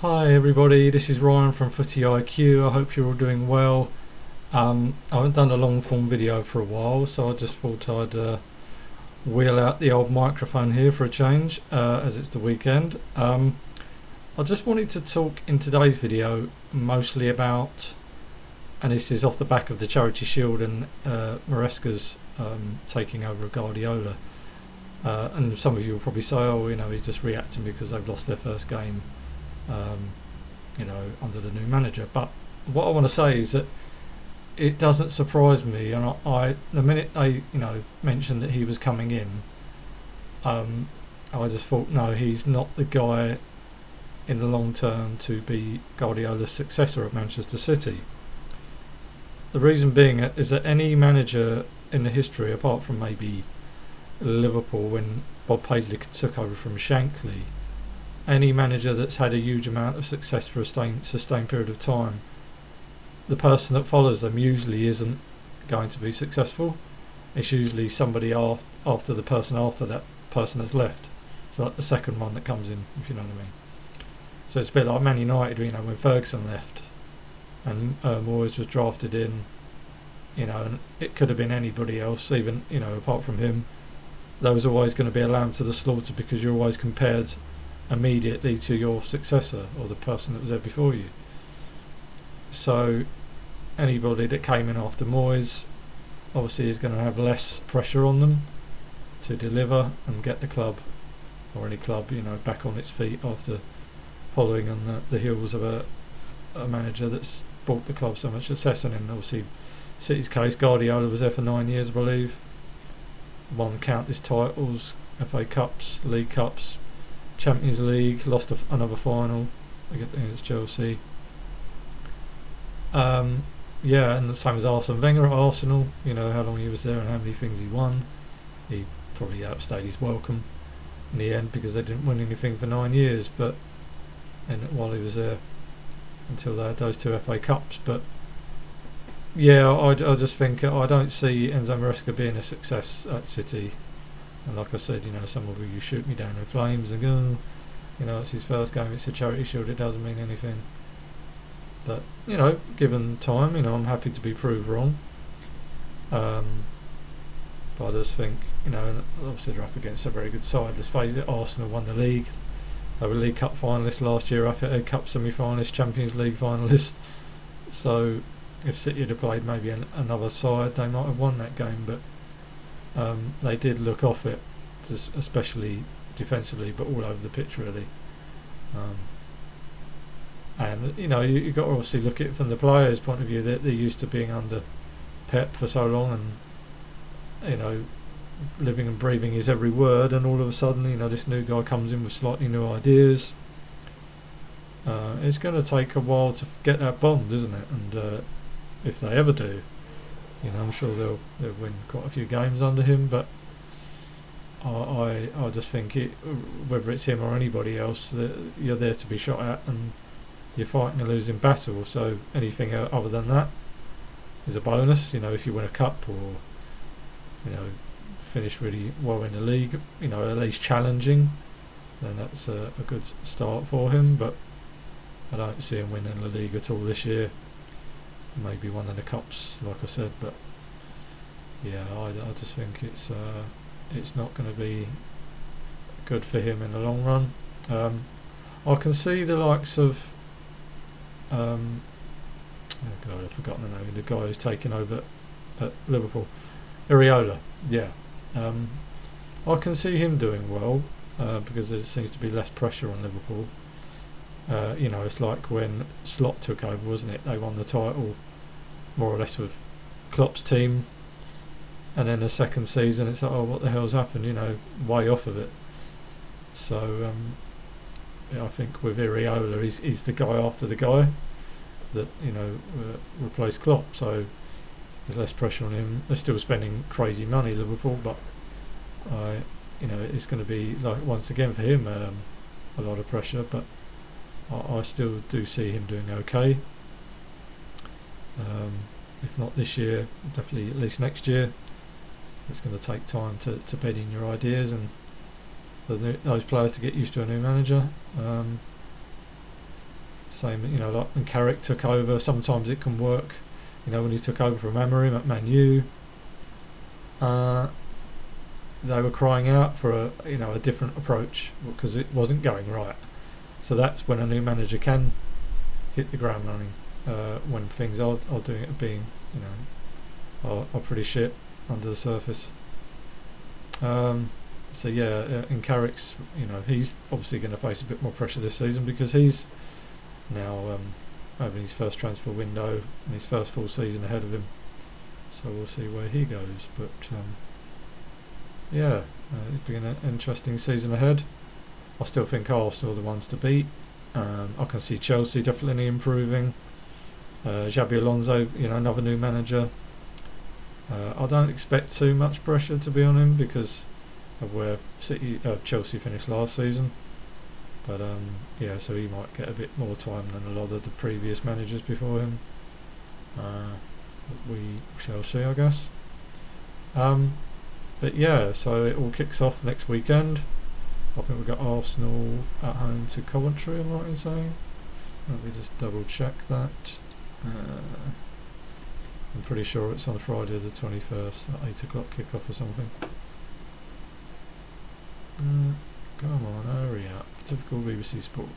Hi everybody, this is Ryan from Footy IQ. I hope you're all doing well. I haven't done a long form video for a while, so I just thought I'd wheel out the old microphone here for a change, as it's the weekend. I just wanted to talk in today's video mostly about, and this is off the back of the Charity Shield and Maresca's taking over of Guardiola. And some of you will probably say, oh, he's just reacting because they've lost their first game under the new manager. But what I want to say is that it doesn't surprise me, and I the minute they mentioned that he was coming in, I just thought, no, he's not the guy in the long term to be Guardiola's successor at Manchester City. The reason being is that any manager in the history, apart from maybe Liverpool when Bob Paisley took over from Shankly, any manager that's had a huge amount of success for a sustained period of time, the person that follows them usually isn't going to be successful. It's usually somebody after the person after that person has left. So like the second one that comes in, if you know what I mean. So it's a bit like Man United, when Ferguson left and Moyes was drafted in, and it could have been anybody else, even apart from him. There was always going to be a lamb to the slaughter because you're always compared immediately to your successor or the person that was there before you. So anybody that came in after Moyes obviously is going to have less pressure on them to deliver and get the club, or any club, back on its feet after following on the heels of a manager that's brought the club so much success. And then obviously City's case, Guardiola was there for 9 years, I believe, won countless titles, FA Cups, League Cups, Champions League, lost another final against Chelsea. And the same as Arsene Wenger at Arsenal, how long he was there and how many things he won. He probably outstayed his welcome in the end because they didn't win anything for 9 years, but while he was there, until they had those 2 FA Cups. But yeah, I just think I don't see Enzo Maresca being a success at City. And like I said, some of you shoot me down in flames and go, it's his first game, it's a Charity Shield, it doesn't mean anything. But given time, I'm happy to be proved wrong. But I just think, and obviously they're up against a very good side. Let's face it, Arsenal won the league. They were League Cup finalists last year, FA Cup semi-finalists, Champions League finalists. So if City had played maybe another side, they might have won that game. But they did look off it, especially defensively, but all over the pitch really. And you've got to obviously look at it from the players' point of view. They're used to being under Pep for so long, and living and breathing his every word, and all of a sudden this new guy comes in with slightly new ideas. It's going to take a while to get that bond, isn't it? And if they ever do, I'm sure they'll win quite a few games under him. But I just think whether it's him or anybody else, you're there to be shot at, and you're fighting a losing battle. So anything other than that is a bonus. If you win a cup or finish really well in the league, at least challenging, then that's a good start for him. But I don't see him winning the league at all this year. Maybe one of the cups, like I said, but yeah, I just think it's not going to be good for him in the long run. I can see the likes of oh God, I've forgotten the name, the guy who's taken over at Liverpool, Iraola. Yeah, I can see him doing well because there seems to be less pressure on Liverpool. It's like when Slot took over, wasn't it? They won the title more or less with Klopp's team, and then the second season it's like, oh, what the hell's happened? Way off of it. So I think with Iraola, he's the guy after the guy that replaced Klopp. So there's less pressure on him. They're still spending crazy money, Liverpool, but it's going to be like once again for him a lot of pressure. But I still do see him doing okay. If not this year, definitely at least next year. It's going to take time to bed in your ideas and for those players to get used to a new manager. same, you know, like when Carrick took over, sometimes it can work. You know, when he took over from Amorim at Man U, they were crying out for a different approach because it wasn't going right. So that's when a new manager can hit the ground running, when things are being are pretty shit under the surface. So yeah, in Carrick's, he's obviously going to face a bit more pressure this season because he's now having his first transfer window and his first full season ahead of him. So we'll see where he goes. But yeah, it's been an interesting season ahead. I still think Arsenal are the ones to beat. I can see Chelsea definitely improving. Xabi Alonso, another new manager. I don't expect too much pressure to be on him because of where Chelsea finished last season. But yeah, so he might get a bit more time than a lot of the previous managers before him. We shall see, I guess. But yeah, so it all kicks off next weekend. I think we've got Arsenal at home to Coventry, am I right in saying? Let me just double check that. I'm pretty sure it's on Friday the 21st at 8 o'clock kick-off or something. Come on, hurry up. Typical BBC Sport.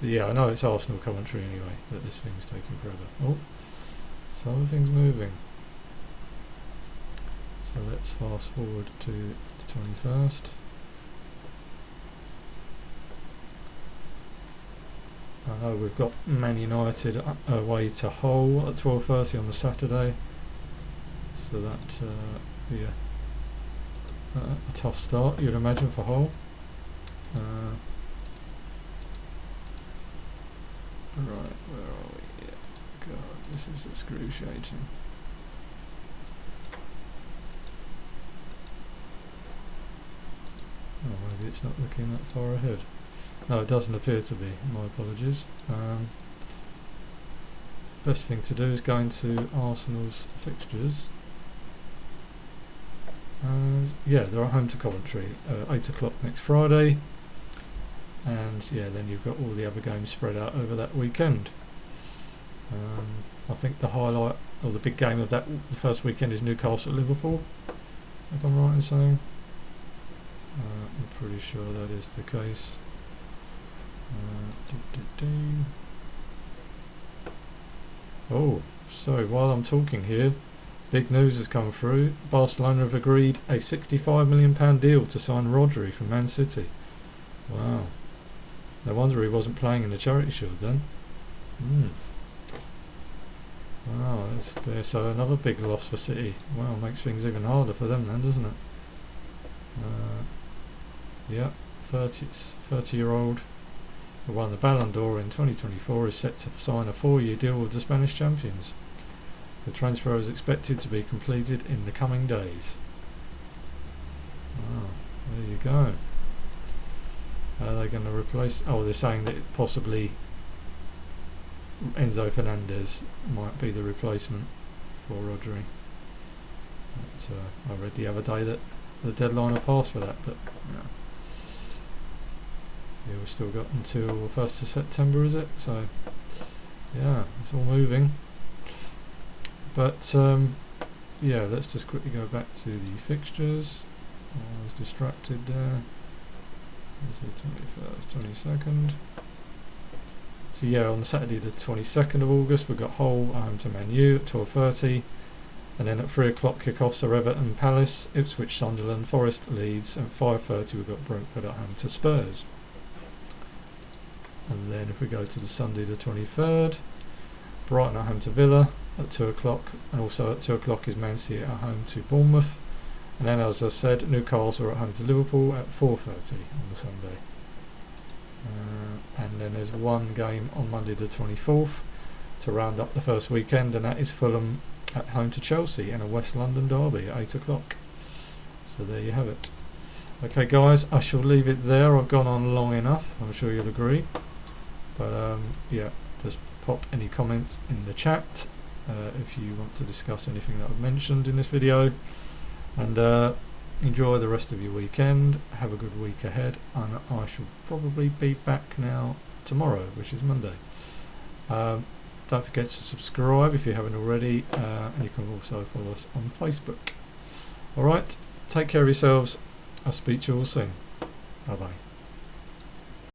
But yeah, I know it's Arsenal Coventry anyway, that this thing's taking forever. Oh, something's moving. So let's fast forward to the 21st. I know we've got Man United away to Hull at 12:30 on the Saturday, so that be a tough start, you'd imagine, for Hull. Right, where are we? Yeah. God, this is excruciating. Oh, maybe it's not looking that far ahead. No, it doesn't appear to be. My apologies. Best thing to do is go into Arsenal's fixtures. Yeah, they're at home to Coventry, 8 o'clock next Friday. And yeah, then you've got all the other games spread out over that weekend. I think the highlight, or the big game of the first weekend is Newcastle-Liverpool, if I'm right in saying. I'm pretty sure that is the case. Oh, so while I'm talking here, big news has come through. Barcelona have agreed a £65 million deal to sign Rodri from Man City. Wow. No wonder he wasn't playing in the Charity Shield then. Wow, so another big loss for City. Wow, makes things even harder for them then, doesn't it? Yeah, 30-year-old who won the Ballon d'Or in 2024 is set to sign a 4-year deal with the Spanish champions. The transfer is expected to be completed in the coming days. Wow, there you go. Are they going to replace... Oh, they're saying that possibly Enzo Fernandez might be the replacement for Rodri. But, I read the other day that the deadline had passed for that, but yeah, we've still got until 1st of September, is it? So yeah, it's all moving. But yeah, let's just quickly go back to the fixtures. I was distracted there. This is the 21st, 22nd. So yeah, on Saturday the 22nd of August we've got Hull home to Man U at 12:30, and then at 3 o'clock kick-offs are Everton Palace, Ipswich Sunderland, Forest Leeds, and 5:30 we've got Brentford at home to Spurs. And then if we go to the Sunday the 23rd, Brighton at home to Villa at 2 o'clock, and also at 2 o'clock is Man City at home to Bournemouth. And then, as I said, Newcastle are at home to Liverpool at 4:30 on the Sunday. And then there's one game on Monday the 24th to round up the first weekend, and that is Fulham at home to Chelsea in a West London derby at 8 o'clock. So there you have it. Okay guys, I shall leave it there. I've gone on long enough, I'm sure you'll agree. But yeah, just pop any comments in the chat if you want to discuss anything that I've mentioned in this video. And enjoy the rest of your weekend, have a good week ahead, and I shall probably be back now tomorrow, which is Monday. Don't forget to subscribe if you haven't already, and you can also follow us on Facebook. Alright, take care of yourselves. I'll speak to you all soon. Bye bye.